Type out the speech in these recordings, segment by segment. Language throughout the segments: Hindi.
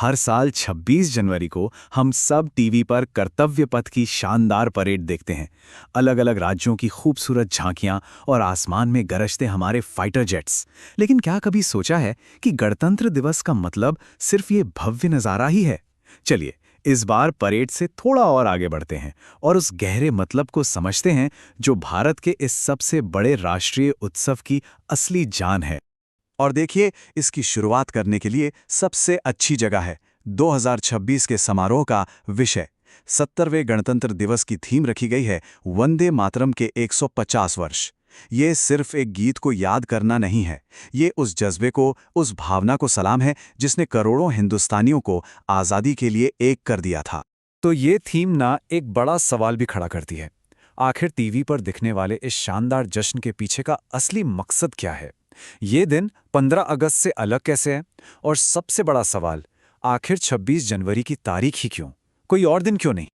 हर साल 26 जनवरी को हम सब टीवी पर कर्तव्य पथ की शानदार परेड देखते हैं। अलग अलग राज्यों की खूबसूरत झांकियां और आसमान में गरजते हमारे फाइटर जेट्स। लेकिन क्या कभी सोचा है कि गणतंत्र दिवस का मतलब सिर्फ ये भव्य नज़ारा ही है? चलिए इस बार परेड से थोड़ा और आगे बढ़ते हैं और उस गहरे मतलब को समझते हैं जो भारत के इस सबसे बड़े राष्ट्रीय उत्सव की असली जान है। और देखिए, इसकी शुरुआत करने के लिए सबसे अच्छी जगह है 2026 के समारोह का विषय। 70वें गणतंत्र दिवस की थीम रखी गई है वंदे मातरम के 150 वर्ष। ये सिर्फ एक गीत को याद करना नहीं है, ये उस जज्बे को, उस भावना को सलाम है जिसने करोड़ों हिंदुस्तानियों को आज़ादी के लिए एक कर दिया था। तो ये थीम ना एक बड़ा सवाल भी खड़ा करती है। आखिर टीवी पर दिखने वाले इस शानदार जश्न के पीछे का असली मकसद क्या है? ये दिन 15 अगस्त से अलग कैसे है? और सबसे बड़ा सवाल, आखिर 26 जनवरी की तारीख ही क्यों? कोई और दिन क्यों नहीं?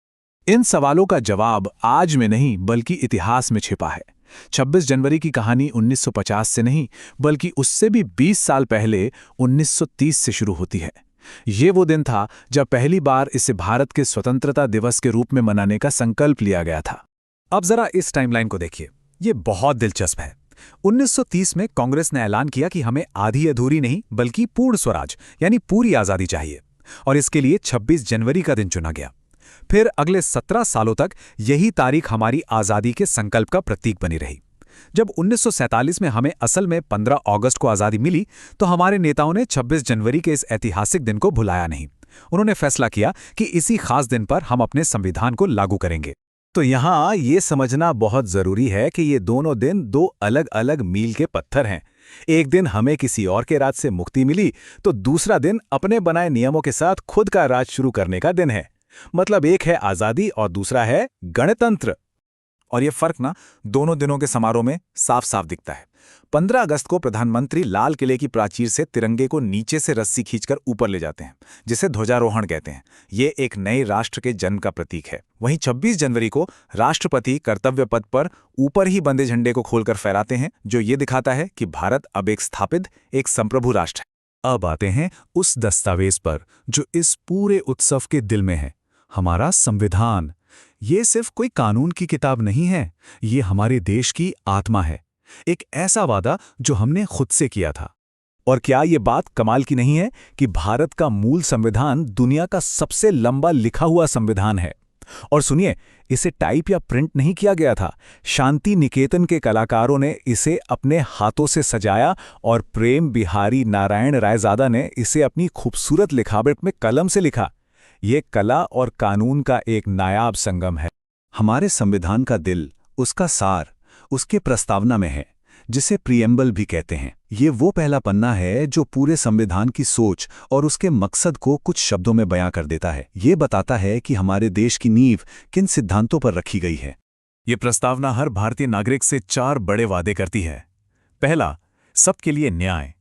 इन सवालों का जवाब आज में नहीं बल्कि इतिहास में छिपा है। 26 जनवरी की कहानी 1950 से नहीं बल्कि उससे भी 20 साल पहले 1930 से शुरू होती है। ये वो दिन था जब पहली बार इसे भारत के स्वतंत्रता दिवस के रूप में मनाने का संकल्प लिया गया था। अब जरा इस टाइमलाइन को देखिए, ये बहुत दिलचस्प है। 1930 में कांग्रेस ने ऐलान किया कि हमें आधी अधूरी नहीं बल्कि पूर्ण स्वराज यानी पूरी आज़ादी चाहिए, और इसके लिए 26 जनवरी का दिन चुना गया। फिर अगले 17 सालों तक यही तारीख हमारी आज़ादी के संकल्प का प्रतीक बनी रही। जब 1947 में हमें असल में 15 अगस्त को आज़ादी मिली, तो हमारे नेताओं ने 26 जनवरी के इस ऐतिहासिक दिन को भुलाया नहीं। उन्होंने फैसला किया कि इसी खास दिन पर हम अपने संविधान को लागू करेंगे। तो यहाँ ये समझना बहुत जरूरी है कि ये दोनों दिन दो अलग अलग मील के पत्थर हैं। एक दिन हमें किसी और के राज से मुक्ति मिली, तो दूसरा दिन अपने बनाए नियमों के साथ खुद का राज शुरू करने का दिन है। मतलब एक है आज़ादी और दूसरा है गणतंत्र। और ये फर्क ना दोनों दिनों के समारोह में साफ साफ दिखता है। 15 अगस्त को प्रधानमंत्री लाल किले की प्राचीर से तिरंगे को नीचे से रस्सी खींचकर ऊपर ले जाते हैं, जिसे ध्वजारोहण कहते हैं। ये एक नए राष्ट्र के जन्म का प्रतीक है। वहीं 26 जनवरी को राष्ट्रपति कर्तव्य पथ पर ऊपर ही बंदे झंडे को खोलकर फहराते हैं, जो ये दिखाता है कि भारत अब एक स्थापित, एक संप्रभु राष्ट्र है। अब आते हैं उस दस्तावेज पर जो इस पूरे उत्सव के दिल में है, हमारा संविधान। ये सिर्फ कोई कानून की किताब नहीं है, ये हमारे देश की आत्मा है। एक ऐसा वादा जो हमने खुद से किया था। और क्या ये बात कमाल की नहीं है कि भारत का मूल संविधान दुनिया का सबसे लंबा लिखा हुआ संविधान है। और सुनिए, इसे टाइप या प्रिंट नहीं किया गया था। शांति निकेतन के कलाकारों ने इसे अपने हाथों से सजाया और प्रेम बिहारी नारायण रायजादा ने इसे अपनी खूबसूरत लिखावट में कलम से लिखा। ये कला और कानून का एक नायाब संगम है। हमारे संविधान का दिल, उसका सार, उसके प्रस्तावना में है, जिसे प्रीएम्बल भी कहते हैं। ये वो पहला पन्ना है जो पूरे संविधान की सोच और उसके मकसद को कुछ शब्दों में बयां कर देता है। ये बताता है कि हमारे देश की नींव किन सिद्धांतों पर रखी गई है। ये प्रस्तावना हर भारतीय नागरिक से 4 बड़े वादे करती है। पहला, सबके लिए न्याय।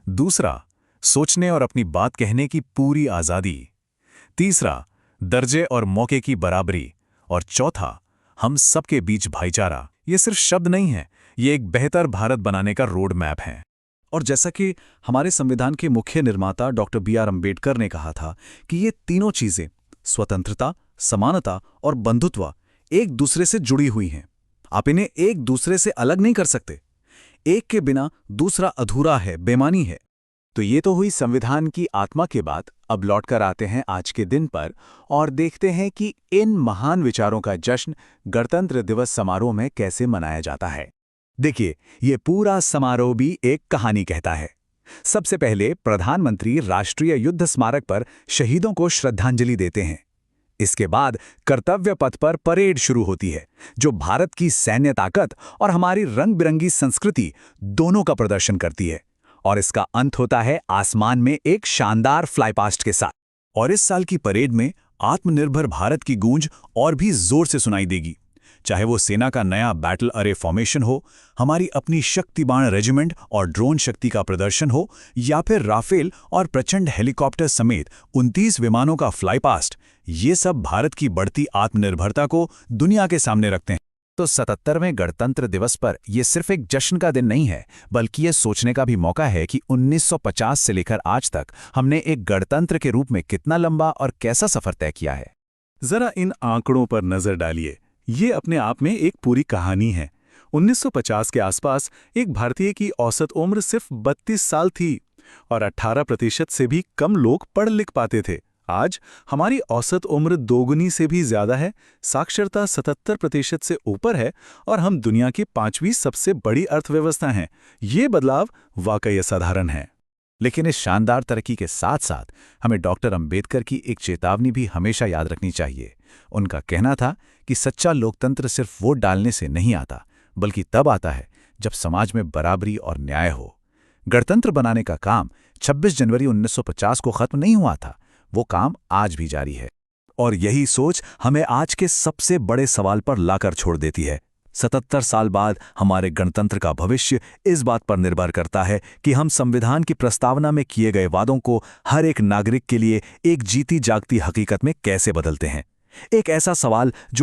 दूसरा, सोचने और अपनी बात कहने की पूरी आज़ादी। तीसरा, दर्जे और मौके की बराबरी। और चौथा, हम सबके बीच भाईचारा। ये सिर्फ शब्द नहीं है, ये एक बेहतर भारत बनाने का रोड मैप है। और जैसा कि हमारे संविधान के मुख्य निर्माता डॉक्टर B.R. अम्बेडकर ने कहा था कि ये तीनों चीजें, स्वतंत्रता, समानता और बंधुत्व, एक दूसरे से जुड़ी हुई हैं। आप इन्हें एक दूसरे से अलग नहीं कर सकते। एक के बिना दूसरा अधूरा है, बेमानी है। तो ये तो हुई संविधान की आत्मा की बात। अब लौटकर आते हैं आज के दिन पर और देखते हैं कि इन महान विचारों का जश्न गणतंत्र दिवस समारोह में कैसे मनाया जाता है। देखिए, ये पूरा समारोह भी एक कहानी कहता है। सबसे पहले प्रधानमंत्री राष्ट्रीय युद्ध स्मारक पर शहीदों को श्रद्धांजलि देते हैं। इसके बाद कर्तव्य पथ पर परेड शुरू होती है, जो भारत की सैन्य ताकत और हमारी रंग-बिरंगी संस्कृति दोनों का प्रदर्शन करती है। और इसका अंत होता है आसमान में एक शानदार फ्लाईपास्ट के साथ। और इस साल की परेड में आत्मनिर्भर भारत की गूंज और भी जोर से सुनाई देगी। चाहे वो सेना का नया बैटल अरे फॉर्मेशन हो, हमारी अपनी शक्तिबाण रेजिमेंट और ड्रोन शक्ति का प्रदर्शन हो, या फिर राफेल और प्रचंड हेलीकॉप्टर समेत 29 विमानों का फ्लाईपास्ट, ये सब भारत की बढ़ती आत्मनिर्भरता को दुनिया के सामने रखते हैं। तो 77वें गणतंत्र दिवस पर यह सिर्फ एक जश्न का दिन नहीं है, बल्कि यह सोचने का भी मौका है कि 1950 से लेकर आज तक हमने एक गणतंत्र के रूप में कितना लंबा और कैसा सफर तय किया है। जरा इन आंकड़ों पर नजर डालिए। ये अपने आप में एक पूरी कहानी है। 1950 के आसपास एक भारतीय की औसत उम्र सिर्फ 32 साल थी और 18% से भी कम लोग पढ़ लिख पाते थे। आज हमारी औसत उम्र दोगुनी से भी ज्यादा है, साक्षरता 77% से ऊपर है और हम दुनिया की 5वीं सबसे बड़ी अर्थव्यवस्था हैं। ये बदलाव वाकई असाधारण है। लेकिन इस शानदार तरक्की के साथ साथ हमें डॉक्टर अंबेडकर की एक चेतावनी भी हमेशा याद रखनी चाहिए। उनका कहना था कि सच्चा लोकतंत्र सिर्फ वोट डालने से नहीं आता, बल्कि तब आता है जब समाज में बराबरी और न्याय हो। गणतंत्र बनाने का काम 26 जनवरी 1950 को खत्म नहीं हुआ था, वो काम आज भी जारी है। और यही सोच हमें आज के सबसे बड़े सवाल पर लाकर छोड़ देती है। 77 साल बाद हमारे गणतंत्र का भविष्य इस बात पर निर्भर करता है कि हम संविधान की प्रस्तावना में किए गए वादों को हर एक नागरिक के लिए एक जीती जागती हकीकत में कैसे बदलते हैं। एक ऐसा सवाल जो